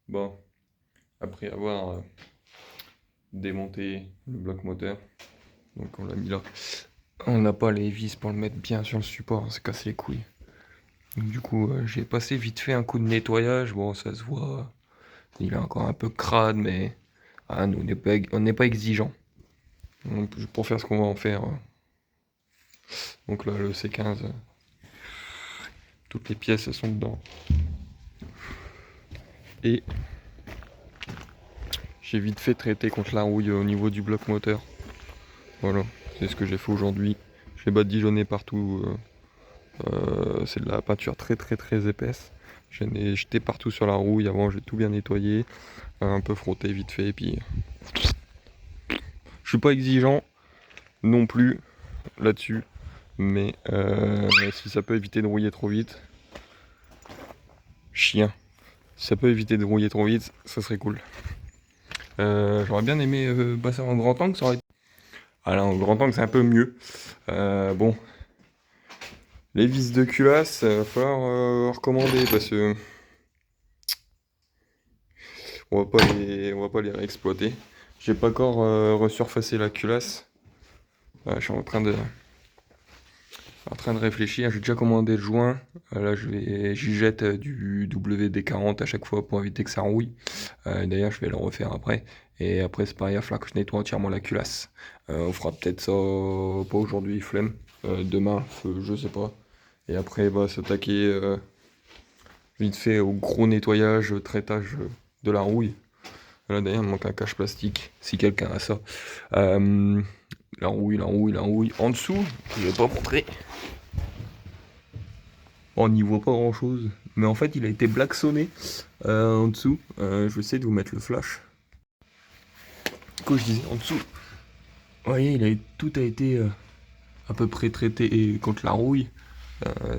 Bon, après avoir démonté le bloc moteur, donc on l'a mis là. On n'a pas les vis pour le mettre bien sur le support, on s'est cassé les couilles. Donc, du coup, j'ai passé vite fait un coup de nettoyage. Bon, ça se voit, il est encore un peu crade, mais nous, on n'est pas exigeant. Pour faire ce qu'on va en faire. Donc là, le C15, toutes les pièces elles sont dedans. Et j'ai vite fait traiter contre la rouille au niveau du bloc moteur. Voilà, c'est ce que j'ai fait aujourd'hui. J'ai badigeonné partout. C'est de la peinture très très très épaisse. J'en ai jeté partout sur la rouille. Avant, j'ai tout bien nettoyé, un peu frotté vite fait. Et puis, je suis pas exigeant non plus là-dessus, mais si ça peut éviter de rouiller trop vite, chien. Si ça peut éviter de rouiller trop vite, ça serait cool. J'aurais bien aimé passer en grand angle, ça aurait été. Alors, en grand angle, c'est un peu mieux. Bon, les vis de culasse, va falloir recommander parce que on va pas les réexploiter. J'ai pas encore resurfacé la culasse. Je suis en train de réfléchir. J'ai déjà commandé le joint. Là, j'y jette du WD-40 à chaque fois pour éviter que ça rouille. D'ailleurs, je vais le refaire après. Et après, c'est pareil, il va falloir que je nettoie entièrement la culasse. On fera peut-être ça, pas aujourd'hui, flemme. Demain, je sais pas. Et après, bah, s'attaquer vite fait au gros nettoyage, traitage de la rouille. Là, d'ailleurs, il me manque un cache plastique, si quelqu'un a ça. La rouille, la rouille, la rouille. En dessous, je vais pas montrer. On n'y voit pas grand chose. Mais en fait, il a été blacksonné en dessous. Je vais essayer de vous mettre le flash. Quoi je disais en dessous. Vous voyez, tout a été à peu près traité contre la rouille.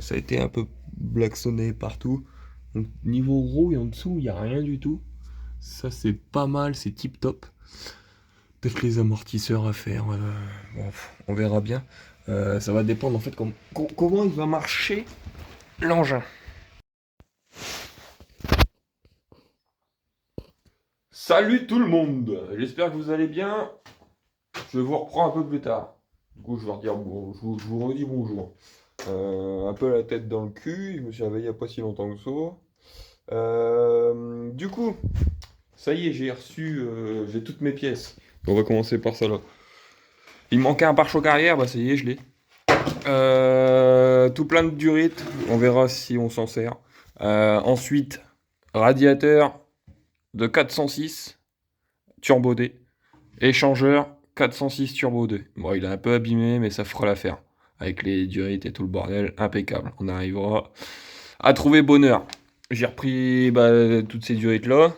Ça a été un peu blacksonné partout. Donc, niveau rouille en dessous, il n'y a rien du tout. Ça, c'est pas mal, c'est tip top. Peut-être les amortisseurs à faire. Bon, on verra bien. Ça va dépendre en fait comment il va marcher l'engin. Salut tout le monde, j'espère que vous allez bien. Je vous reprends un peu plus tard. Du coup, je vais redire bon, je vous redis bonjour. Un peu la tête dans le cul, je me suis réveillé il n'y a pas si longtemps que ça. Du coup, ça y est, j'ai toutes mes pièces. On va commencer par ça là. Il me manquait un pare-choc arrière, bah ça y est, je l'ai. Tout plein de durite, on verra si on s'en sert. Ensuite, radiateur de 406 Turbo D. Échangeur 406 Turbo 2. Bon, il est un peu abîmé, mais ça fera l'affaire. Avec les durites et tout le bordel, impeccable. On arrivera à trouver bonheur. J'ai repris toutes ces durites là.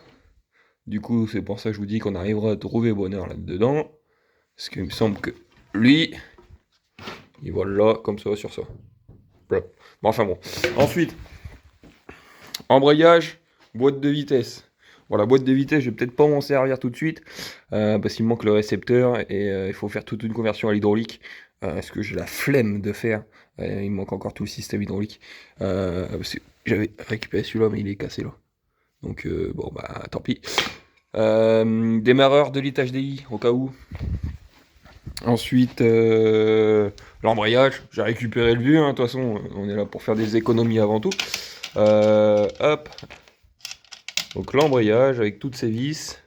Du coup, c'est pour ça que je vous dis qu'on arrivera à trouver bonheur là-dedans. Parce qu'il me semble que lui, il vole là, comme ça, sur ça. Voilà. Bon, enfin bon. Ensuite, embrayage, boîte de vitesse. Bon, la boîte de vitesse, je vais peut-être pas m'en servir tout de suite, parce qu'il me manque le récepteur et il faut faire toute une conversion à l'hydraulique, ce que j'ai la flemme de faire. Il me manque encore tout le système hydraulique. Parce que j'avais récupéré celui-là, mais il est cassé là. Donc bon, bah tant pis. Démarreur de litre HDI, au cas où. Ensuite, l'embrayage, j'ai récupéré le vieux, hein, de toute façon, on est là pour faire des économies avant tout. Hop, donc l'embrayage avec toutes ces vis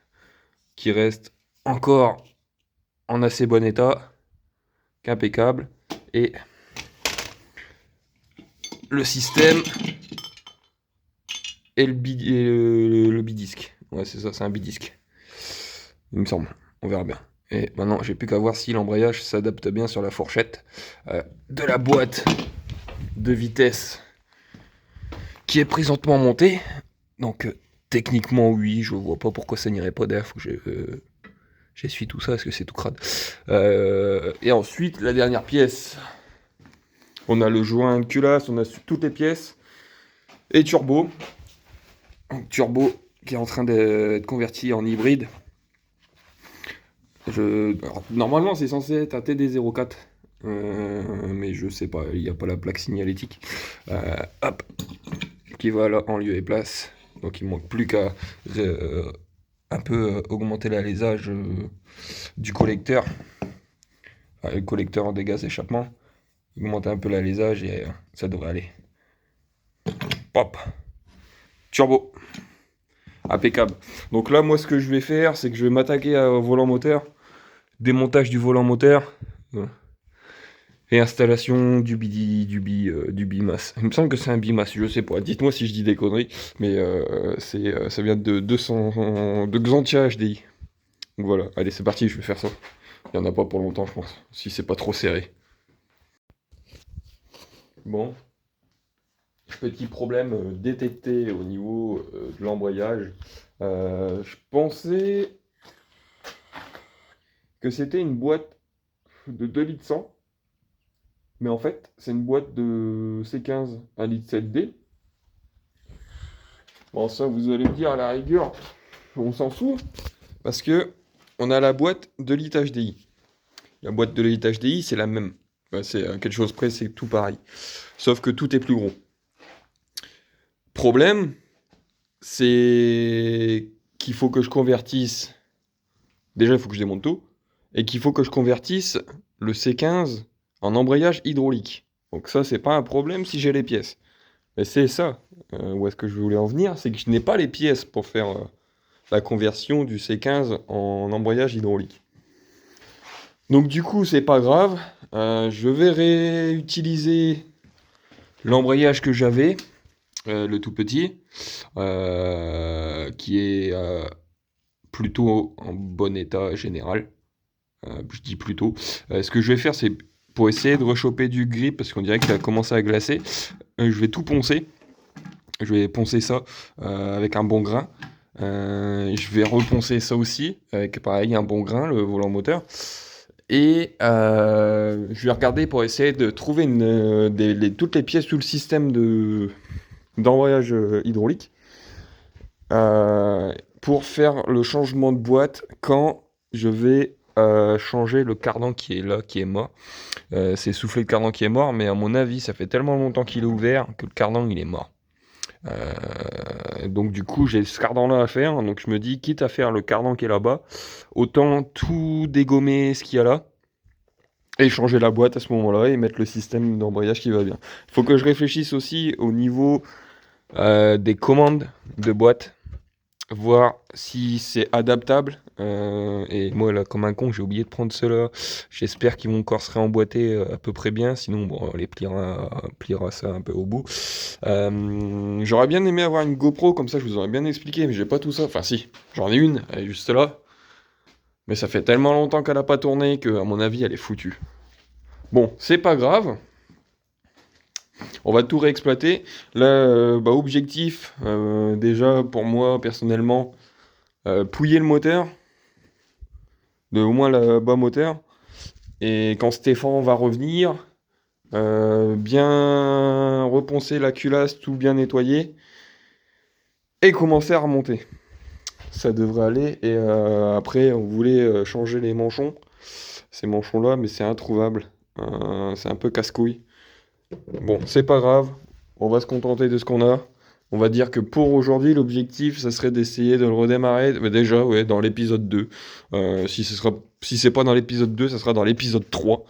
qui restent encore en assez bon état, qu'impeccable. Et le système et le bidisque. Ouais, c'est ça, c'est un bidisque. Il me semble. On verra bien. Et maintenant, j'ai plus qu'à voir si l'embrayage s'adapte bien sur la fourchette de la boîte de vitesse qui est présentement montée. Donc, techniquement, oui, je vois pas pourquoi ça n'irait pas d'air. Faut que j'essuie tout ça parce que c'est tout crade. Et ensuite, la dernière pièce. On a le joint de culasse, on a toutes les pièces. Et turbo. Turbo qui est en train d'être converti en hybride. Alors, normalement, c'est censé être un TD04. Mais je sais pas, il n'y a pas la plaque signalétique. Hop. Qui va là en lieu et place Donc il manque plus qu'à un peu augmenter l'alésage du collecteur, enfin, le collecteur des gaz d'échappement, augmenter un peu l'alésage et ça devrait aller. Hop, turbo, impeccable. Donc là, moi, ce que je vais faire, c'est que je vais m'attaquer au volant moteur, démontage du volant moteur et installation du bimas. Il me semble que c'est un bimas, je sais pas. Dites-moi si je dis des conneries, mais ça vient de 200 de Xantia HDI. Donc voilà, allez, c'est parti, je vais faire ça. Il n'y en a pas pour longtemps, je pense, si c'est pas trop serré. Bon, petit problème détecté au niveau de l'embrayage. Je pensais que c'était une boîte de 2 litres 100, mais en fait, c'est une boîte de C15 1 litre 7D. Bon, ça, vous allez me dire, à la rigueur, on s'en fout, parce que on a la boîte de litre HDI. La boîte de litre HDI, c'est la même. C'est quelque chose près, c'est tout pareil. Sauf que tout est plus gros. Problème, c'est qu'il faut que je convertisse. Déjà, il faut que je démonte tout. Et qu'il faut que je convertisse le C15 en embrayage hydraulique. Donc ça, c'est pas un problème si j'ai les pièces. Mais c'est ça, où est-ce que je voulais en venir, c'est que je n'ai pas les pièces pour faire la conversion du C15 en embrayage hydraulique. Donc du coup, c'est pas grave. Je vais réutiliser l'embrayage que j'avais, le tout petit, qui est plutôt en bon état général. Je dis plutôt. Ce que je vais faire, c'est pour essayer de rechoper du grip, parce qu'on dirait que ça a commencé à glacer, je vais tout poncer. Je vais poncer ça avec un bon grain. Je vais reponcer ça aussi, avec pareil un bon grain, le volant moteur. Et je vais regarder pour essayer de trouver toutes les pièces, tout le système d'embrayage hydraulique pour faire le changement de boîte quand je vais changer le cardan qui est là, qui est mort. C'est soufflé le cardan qui est mort, mais à mon avis, ça fait tellement longtemps qu'il est ouvert que le cardan il est mort. Donc du coup, j'ai ce cardan là à faire, donc je me dis, quitte à faire le cardan qui est là-bas, autant tout dégommer ce qu'il y a là et changer la boîte à ce moment-là et mettre le système d'embrayage qui va bien. Il faut que je réfléchisse aussi au niveau des commandes de boîte, voir si c'est adaptable. Et moi là, comme un con, j'ai oublié de prendre ceux-là. J'espère qu'ils vont encore se réemboîter à peu près bien, sinon bon, on les pliera ça un peu au bout. J'aurais bien aimé avoir une GoPro, comme ça je vous aurais bien expliqué, mais j'ai pas tout ça. Enfin si, j'en ai une, elle est juste là. Mais ça fait tellement longtemps qu'elle a pas tourné que, à mon avis, elle est foutue. Bon, c'est pas grave. On va tout réexploiter. Là, objectif, déjà pour moi personnellement, pouiller le moteur, au moins le bas moteur. Et quand Stéphane va revenir, bien reponcer la culasse, tout bien nettoyer, et commencer à remonter. Ça devrait aller. Et après, on voulait changer les manchons. Ces manchons-là, mais c'est introuvable. C'est un peu casse-couille. Bon, c'est pas grave. On va se contenter de ce qu'on a. On va dire que pour aujourd'hui, l'objectif, ça serait d'essayer de le redémarrer. Mais déjà, ouais, dans l'épisode 2. Si c'est pas dans l'épisode 2, ça sera dans l'épisode 3.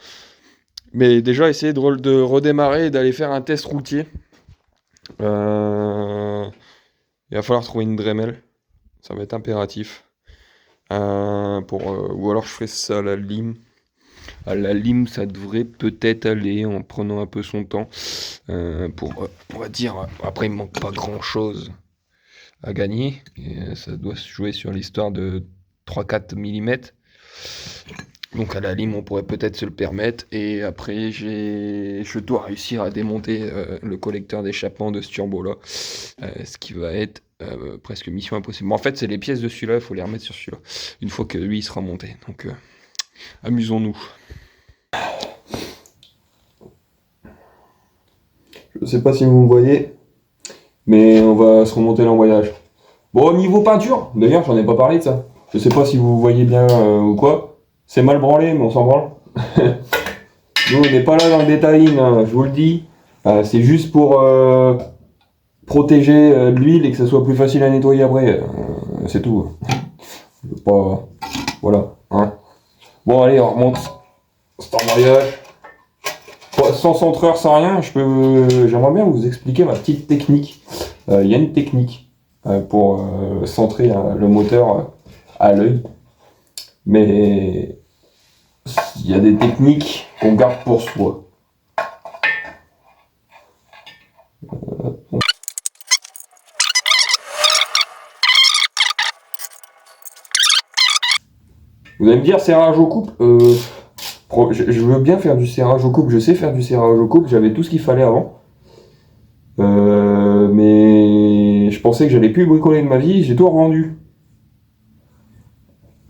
Mais déjà, essayer de redémarrer et d'aller faire un test routier. Il va falloir trouver une Dremel. Ça va être impératif. Ou alors je ferai ça à la lime. À la lime, ça devrait peut-être aller en prenant un peu son temps. On va dire, après il ne manque pas grand-chose à gagner. Et, ça doit se jouer sur l'histoire de 3-4 mm. Donc à la lime, on pourrait peut-être se le permettre. Et après, je dois réussir à démonter le collecteur d'échappement de ce turbo-là. Ce qui va être presque mission impossible. Mais en fait, c'est les pièces de celui-là, il faut les remettre sur celui-là. Une fois que lui, il sera monté. Donc amusons-nous. Je sais pas si vous me voyez, mais on va se remonter l'embrayage. Bon, au niveau peinture, d'ailleurs, j'en ai pas parlé de ça. Je sais pas si vous voyez bien ou quoi. C'est mal branlé, mais on s'en branle. Nous, on n'est pas là dans le détail, hein, je vous le dis. C'est juste pour protéger de l'huile et que ça soit plus facile à nettoyer après. C'est tout. Je veux pas... Voilà. Hein. Bon, allez, on remonte cet embrayage. Sans centreur, sans rien, j'aimerais bien vous expliquer ma petite technique. Il y a une technique pour centrer le moteur à l'œil. Mais il y a des techniques qu'on garde pour soi. Vous allez me dire serrage au couple. Je veux bien faire du serrage au couple. Je sais faire du serrage au couple. J'avais tout ce qu'il fallait avant. Mais je pensais que j'allais plus bricoler de ma vie. J'ai tout revendu.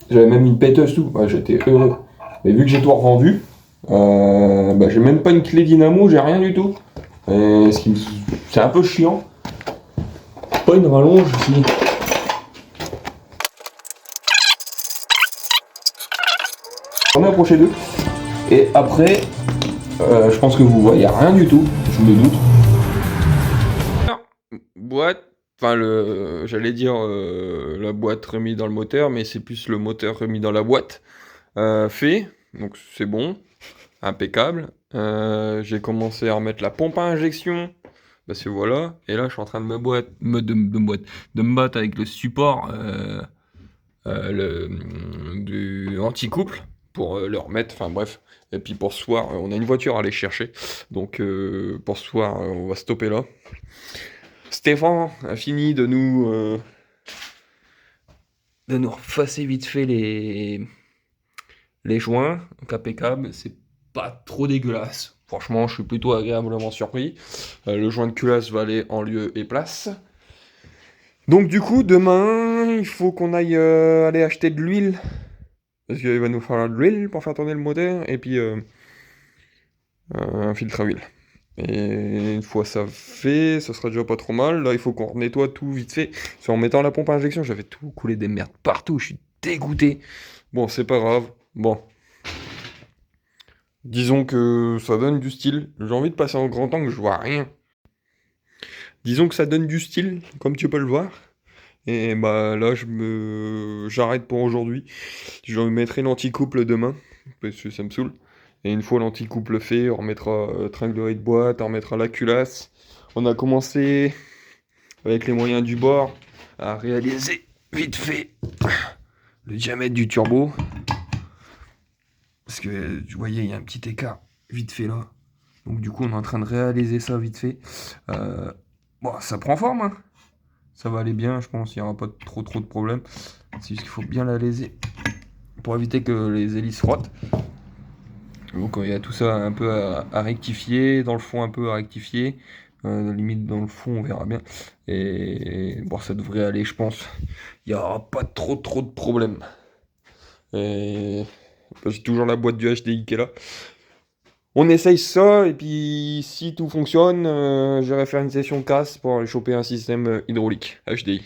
J'avais même une péteuse tout. Ouais, j'étais heureux. Mais vu que j'ai tout revendu, j'ai même pas une clé dynamo. J'ai rien du tout. C'est un peu chiant. Pas une rallonge ici. On est approché d'eux. Et après, je pense que vous voyez rien du tout. Je me doute. Boîte. Enfin, j'allais dire la boîte remise dans le moteur, mais c'est plus le moteur remis dans la boîte. Fait, donc c'est bon, impeccable. J'ai commencé à remettre la pompe à injection, parce que voilà. Et là, je suis en train de de me battre avec le support du anti-couple pour le remettre. Enfin bref. Et puis pour ce soir, on a une voiture à aller chercher. Donc pour ce soir, on va stopper là. Stéphane a fini de nous refacer vite fait les joints, donc impeccable, c'est pas trop dégueulasse. Franchement, je suis plutôt agréablement surpris. Le joint de culasse va aller en lieu et place. Donc du coup, demain, il faut qu'on aille aller acheter de l'huile. Parce qu'il va nous falloir de l'huile pour faire tourner le moteur, et puis un filtre à huile. Et une fois ça fait, ça sera déjà pas trop mal. Là, il faut qu'on nettoie tout vite fait. Parce en mettant la pompe à injection, j'avais tout coulé des merdes partout. Je suis dégoûté. Bon, c'est pas grave. Bon. Disons que ça donne du style. J'ai envie de passer en grand angle, je vois rien. Disons que ça donne du style, comme tu peux le voir. Et bah là, j'arrête pour aujourd'hui. Je mettrai l'anti-couple demain, parce que ça me saoule. Et une fois l'anti-couple fait, on remettra tringlerie de boîte, on remettra la culasse. On a commencé, avec les moyens du bord, à réaliser vite fait le diamètre du turbo. Parce que, vous voyez, il y a un petit écart vite fait là. Donc du coup, on est en train de réaliser ça vite fait. Bon, ça prend forme, hein. Ça va aller bien, je pense, il n'y aura pas trop de problèmes. C'est juste qu'il faut bien la léser pour éviter que les hélices frottent. Donc il y a tout ça un peu à rectifier, dans le fond un peu à rectifier. Limite dans le fond, on verra bien. Et bon, ça devrait aller, je pense. Il n'y aura pas trop de problèmes. Et j'ai toujours la boîte du HDI qui est là. On essaye ça, et puis si tout fonctionne, j'irai faire une session casse pour aller choper un système hydraulique HDI.